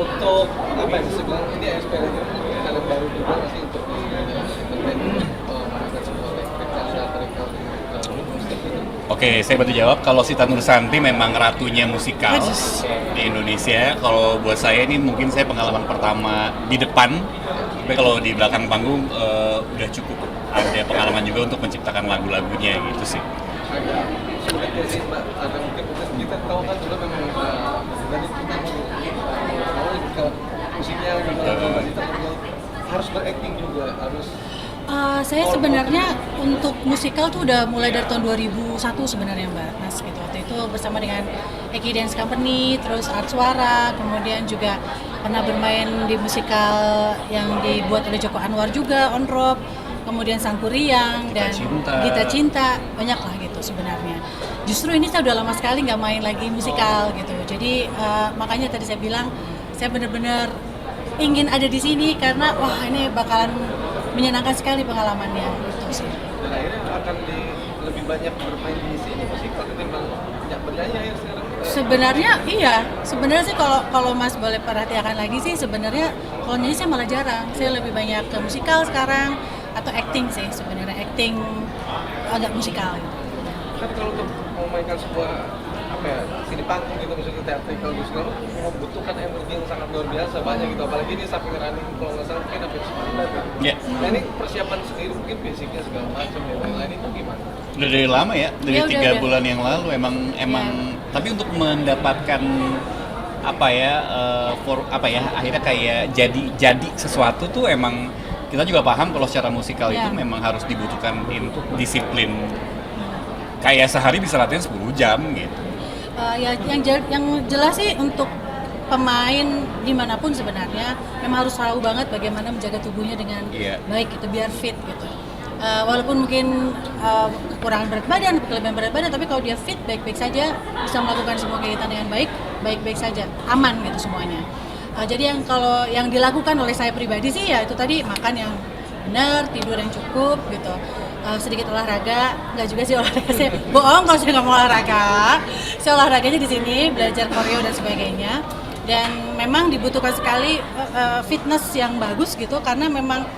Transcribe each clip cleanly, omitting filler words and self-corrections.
Untuk apa ya bisa bilang ini eksperimen hal yang baru juga nggak sih untuk melakukan sebuah teknik musik gitu. Oke, saya bantu jawab. Kalau Sita Nursanti memang ratunya musikal di Indonesia. Kalau buat saya ini mungkin saya pengalaman pertama di depan. Tapi kalau di belakang panggung udah cukup ada pengalaman juga untuk menciptakan lagu-lagunya gitu sih. Agak sulit ya sih mbak, karena mungkin kita tahu kan juga memang dari kita mau ke musiknya juga kita harus berakting juga harus. Saya sebenarnya untuk musikal tuh udah mulai dari tahun 2001 sebenarnya Mbak Mas gitu. Waktu itu bersama dengan Eki Dance Company, terus Art Suara, kemudian juga pernah bermain di musikal yang dibuat oleh Joko Anwar juga, On Rock, kemudian Sang Kuriang dan Gita Cinta, banyak lah gitu sebenarnya. Justru ini saya udah lama sekali nggak main lagi musikal gitu. Jadi makanya tadi saya bilang saya benar-benar ingin ada di sini karena wah ini bakalan menyenangkan sekali pengalamannya gitu sih. Dan akhirnya akan lebih banyak bermain di sini musikal ketimbang bernyanyi ya sekarang. Sebenarnya iya, sebenarnya sih kalau Mas boleh perhatikan lagi sih sebenarnya kalau nyanyi saya malah jarang. Saya lebih banyak ke musikal sekarang atau acting sih sebenarnya, acting agak musikal gitu. Tapi kalau untuk memainkan sebuah apa ya sini panggung gitu misalnya teatrikal gitu segala membutuhkan energi yang sangat luar biasa banyak gitu, apalagi ini samping running kalau nggak salah mungkin hampir sebulan gitu. Nah ini persiapan sendiri mungkin basicnya segala macam ya, lain itu gimana? Udah dari lama ya, dari Ya, 3 udah. bulan yang lalu emang tapi untuk mendapatkan apa ya akhirnya kayak jadi sesuatu tuh emang kita juga paham kalau secara musikal itu memang harus dibutuhkan disiplin. Kayak sehari bisa latihan 10 jam gitu. Yang jelas sih untuk pemain dimanapun sebenarnya memang harus tahu banget bagaimana menjaga tubuhnya dengan baik gitu biar fit gitu. Walaupun mungkin kekurangan berat badan, kelebihan berat badan, tapi kalau dia fit baik-baik saja bisa melakukan semua kegiatan dengan baik-baik saja, aman gitu semuanya. Jadi kalau yang dilakukan oleh saya pribadi sih ya itu tadi makan yang benar, tidur yang cukup gitu. Sedikit olahraga, nggak juga sih olahraga saya bohong kalau saya nggak mau olahraga. Saya olahraganya di sini, belajar koreo dan sebagainya. Dan memang dibutuhkan sekali fitness yang bagus gitu karena memang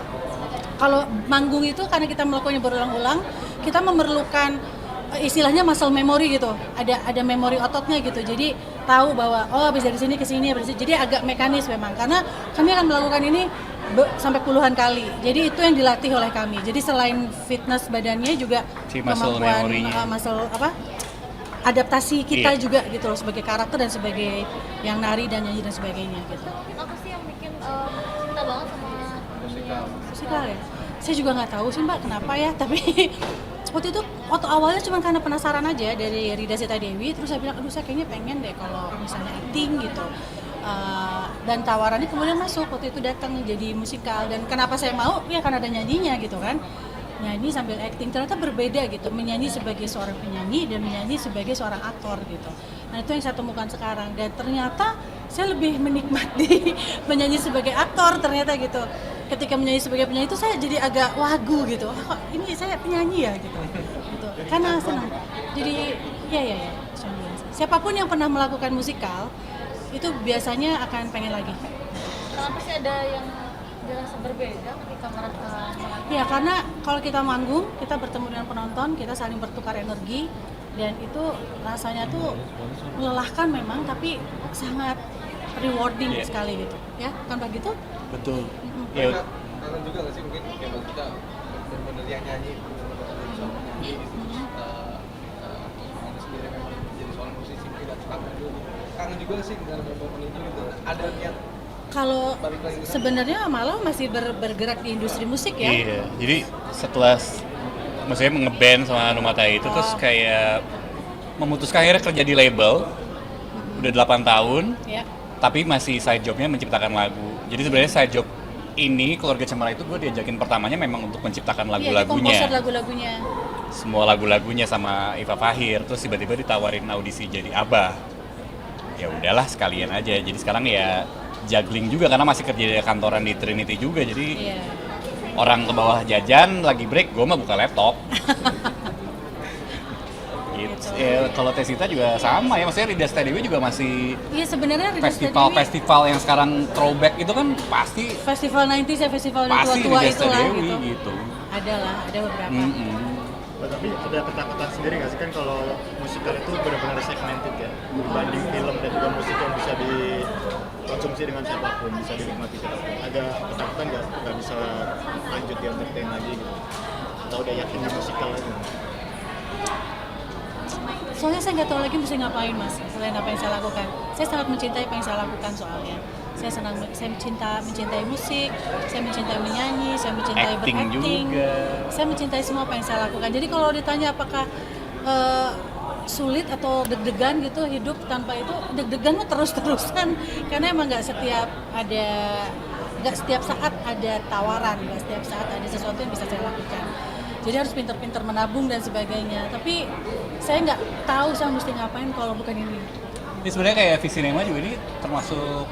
kalau manggung itu karena kita melakukannya berulang-ulang, kita memerlukan istilahnya muscle memory gitu. Ada memori ototnya gitu. Jadi tahu bahwa habis dari sini ke sini, jadi agak mekanis memang karena kami akan melakukan ini sampai puluhan kali. Jadi itu yang dilatih oleh kami. Jadi selain fitness badannya juga kemampuan muscle adaptasi kita juga gitu loh sebagai karakter dan sebagai yang nari dan nyanyi dan sebagainya gitu. Apa sih yang bikin cinta banget sama musikal ya? Saya juga nggak tahu sih Mbak kenapa ya, tapi waktu itu waktu awalnya cuma karena penasaran aja dari Rida Sita Dewi, terus saya bilang aduh saya kayaknya pengen deh kalau misalnya acting gitu. Dan tawarannya kemudian masuk waktu itu datang jadi musikal dan kenapa saya mau ya karena ada nyanyinya gitu kan, nyanyi sambil acting ternyata berbeda gitu, menyanyi sebagai seorang penyanyi dan menyanyi sebagai seorang aktor gitu. Nah itu yang saya temukan sekarang dan ternyata saya lebih menikmati menyanyi sebagai aktor ternyata gitu. Ketika menyanyi sebagai penyanyi itu saya jadi agak wagu gitu, kok ini saya penyanyi ya gitu karena senang. Jadi ya siapapun yang pernah melakukan musikal itu biasanya akan pengen lagi. Kenapa sih ada yang dirasa berbeda ketika mereka Ya karena kalau kita manggung, kita bertemu dengan penonton, kita saling bertukar energi dan itu rasanya tuh melelahkan memang tapi sangat rewarding sekali gitu. Ya, kan begitu? Betul. Kangen juga nggak sih mungkin kayak bagi kita benar-benar yang nyanyi benar-benar jadi seorang penyanyi gitu. Sendiri memang jadi seorang musisi mungkin dan kangen juga sih dengan beberapa menuju gitu. Ada niat kalau sebenarnya malah masih bergerak di industri musik ya. Iya, jadi setelah maksudnya ngeband sama Numata itu terus kayak memutuskan akhirnya kerja di label udah 8 tahun. Ya. Tapi masih side jobnya menciptakan lagu. Jadi sebenarnya side job ini Keluarga Cemara itu gue diajakin pertamanya memang untuk menciptakan lagu-lagunya. Komposer lagu-lagunya. Semua lagu-lagunya sama Iva Fahir. Terus tiba-tiba ditawarin audisi jadi Abah. Ya udahlah sekalian aja. Jadi sekarang ya juggling juga karena masih kerja di kantoran di Trinity juga. Jadi orang ke bawah jajan lagi break, gue mah buka laptop. gitu. Ya, kalau Tesita juga sama ya, maksudnya Rida Steady juga masih Iya sebenarnya Rida Steady festival yang sekarang throwback itu kan pasti festival 90s ya, festival yang pasti tua-tua Rida itulah Steady gitu. Ada beberapa. Tapi ada ketakutan sendiri nggak sih kan kalau musikal itu benar-benar segmented ya, dibanding film dan juga musik yang bisa dikonsumsi dengan siapapun, bisa dinikmati siapapun. Ada ketakutan nggak bisa lanjut di entertain lagi gitu? Atau udah yakin di musikal lagi? Soalnya saya nggak tahu lagi mesti ngapain mas, selain apa yang saya lakukan. Saya sangat mencintai apa yang saya lakukan soalnya. Saya mencintai musik, saya mencintai menyanyi, saya mencintai acting berakting, saya mencintai semua apa yang saya lakukan. Jadi kalau ditanya apakah sulit atau deg-degan gitu hidup tanpa itu, deg-degan mah terus-terusan karena emang nggak setiap saat ada tawaran, nggak setiap saat ada sesuatu yang bisa saya lakukan. Jadi harus pintar-pintar menabung dan sebagainya. Tapi saya nggak tahu saya mesti ngapain kalau bukan ini. Ini sebenarnya kayak Visinema juga ini termasuk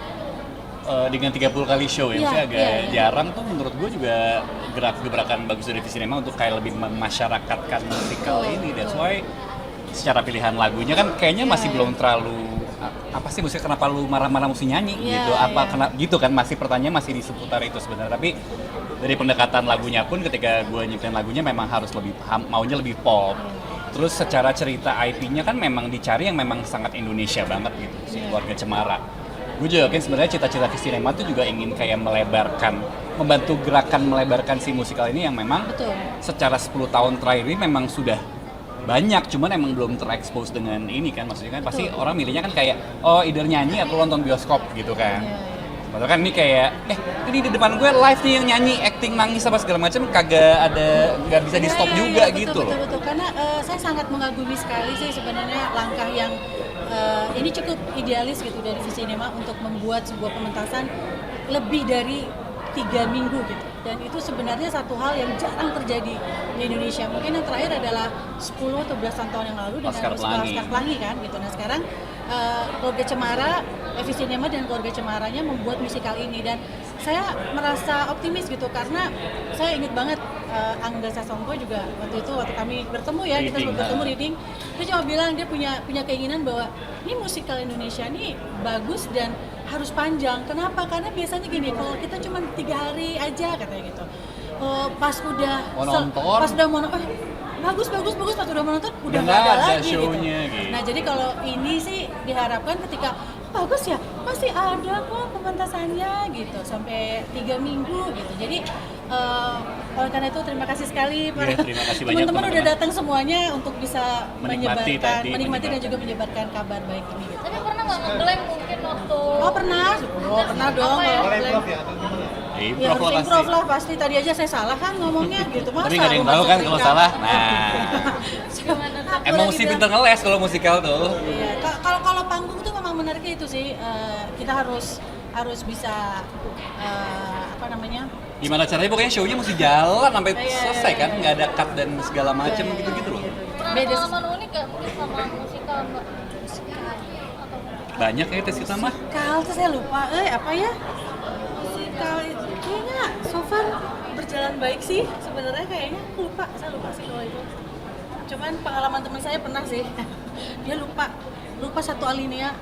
dengan 30 kali show ya, maksudnya agak jarang tuh menurut gue juga gebrakan bagus dari Visinema untuk kayak lebih memasyarakatkan musikal ini. That's why secara pilihan lagunya kan kayaknya masih belum terlalu apa sih musik, kenapa lu marah-marah mesti nyanyi gitu, kena gitu kan, masih pertanyaan masih di seputar itu sebenarnya. Tapi dari pendekatan lagunya pun ketika gue nyiptain lagunya memang harus lebih maunya lebih pop. Terus secara cerita IP-nya kan memang dicari yang memang sangat Indonesia banget gitu, si Keluarga Cemara. Gue juga yakin sebenarnya cita-cita Visinema tuh juga ingin kayak membantu gerakan melebarkan si musikal ini yang memang secara 10 tahun terakhir ini memang sudah banyak, cuman emang belum terekspos dengan ini kan, maksudnya kan pasti orang milihnya kan kayak either nyanyi atau nonton bioskop gitu kan. Padahal kan ini kayak ini di depan gue live nih yang nyanyi, acting, nangis apa segala macam nggak bisa di stop juga gitu loh. Betul. Karena saya sangat mengagumi sekali sih sebenarnya langkah yang ini cukup idealis gitu dari Visinema untuk membuat sebuah pementasan lebih dari 3 minggu gitu. Dan itu sebenarnya satu hal yang jarang terjadi di Indonesia. Mungkin yang terakhir adalah 10 atau belasan tahun yang lalu dengan Laskar Pelangi kan gitu. Nah sekarang Keluarga Cemara, Visinema dan Keluarga Cemaranya membuat musikal ini, dan saya merasa optimis gitu karena saya ingat banget Angga Sasongko juga waktu kami bertemu ya, kita bertemu reading, dia cuma bilang dia punya keinginan bahwa ini musikal Indonesia ini bagus dan harus panjang. Kenapa? Karena biasanya gini, kalau kita cuma 3 hari aja katanya gitu, pas udah mau bagus pas udah menonton udah nggak ada lagi gitu. Nah jadi kalau ini sih diharapkan ketika bagus ya masih ada kok pementasannya gitu sampai 3 minggu gitu. Jadi oleh karena itu terima kasih sekali para teman-teman udah datang semuanya untuk bisa menikmati dan juga menyebarkan kabar baik ini gitu. Tapi pernah nggak nge-blank mungkin waktu? Pernah dong. Ya, improv lah pasti. Tadi aja saya salah kan ngomongnya gitu. Masa tapi nggak ada yang tahu kan kalau salah. Nah, emang mesti pinter ngeles kalau musikal tuh. Iya. Kalau panggung tuh memang menariknya itu sih. Kita harus bisa Gimana caranya, pokoknya show-nya mesti jalan sampai selesai kan, nggak ada cut dan segala macem gitu-gitu loh. Pengalaman unik nggak mungkin sama musikal mbak? Banyak ya Tesita mah. Musikal tuh saya lupa. Apa ya? Musikal itu kayaknya so far berjalan baik sih. Sebenarnya kayaknya saya lupa sih kalau itu. Cuman pengalaman teman saya pernah sih. Dia lupa satu alinea.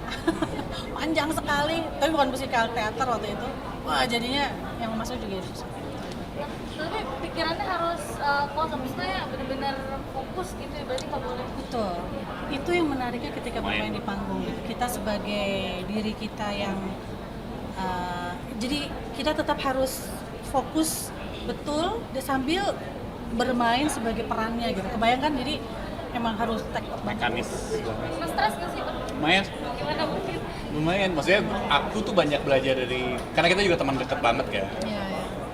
Panjang sekali. Tapi bukan musikal, teater waktu itu. Wah jadinya yang masuk juga itu. Tapi pikirannya harus kosong, misalnya benar-benar fokus gitu ya, berarti nggak boleh. Betul. Itu yang menariknya ketika bermain di panggung. Kita sebagai diri kita yang jadi kita tetap harus fokus betul sambil bermain sebagai perannya gitu. Kebayangkan, jadi emang harus take off banget. Mekanis. Stres nggak sih? Lumayan. Gimana mungkin? Lumayan, maksudnya aku tuh banyak belajar dari, karena kita juga teman deket banget kan. Iya.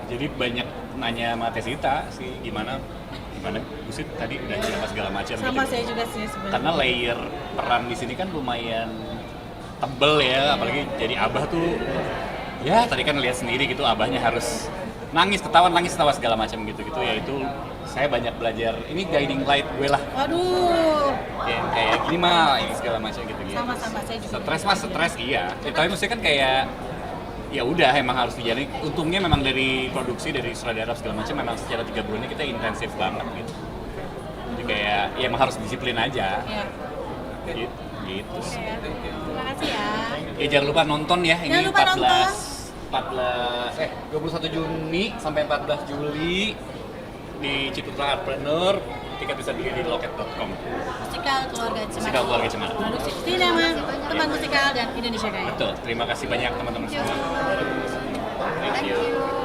Jadi banyak nanya sama Tesita sih gimana Gusit tadi udah cerita segala macam. Sama gitu. saya juga sih sebenarnya. Karena layer peran di sini kan lumayan tebel ya, apalagi jadi abah tuh ya tadi kan lihat sendiri gitu, abahnya harus nangis ketawa segala macam gitu ya, itu saya banyak belajar, ini guiding light gue lah. Waduh. Yang kayak gini mah ini segala macam gitu. Sama saya juga. Stres iya. Tapi maksudnya kan kayak ya udah emang harus dijalani. Untungnya memang dari produksi, dari sutradara segala macam memang secara 3 bulan ini kita intensif banget gitu. Jadi kayak ya emang harus disiplin aja. Ya. Gitu sih. Oke. Terima kasih ya. Ya jangan lupa nonton ya, ini Jangan lupa nonton. 21 Juni sampai 14 Juli di Ciputra Artpreneur. Tiket bisa beli di loket.com. Musikal Keluarga Cemara. Musikal Keluarga Cemara. Produksi Sinema, teman musikal dan Indonesia Raya. Betul. Terima kasih banyak teman-teman semua. Thank you.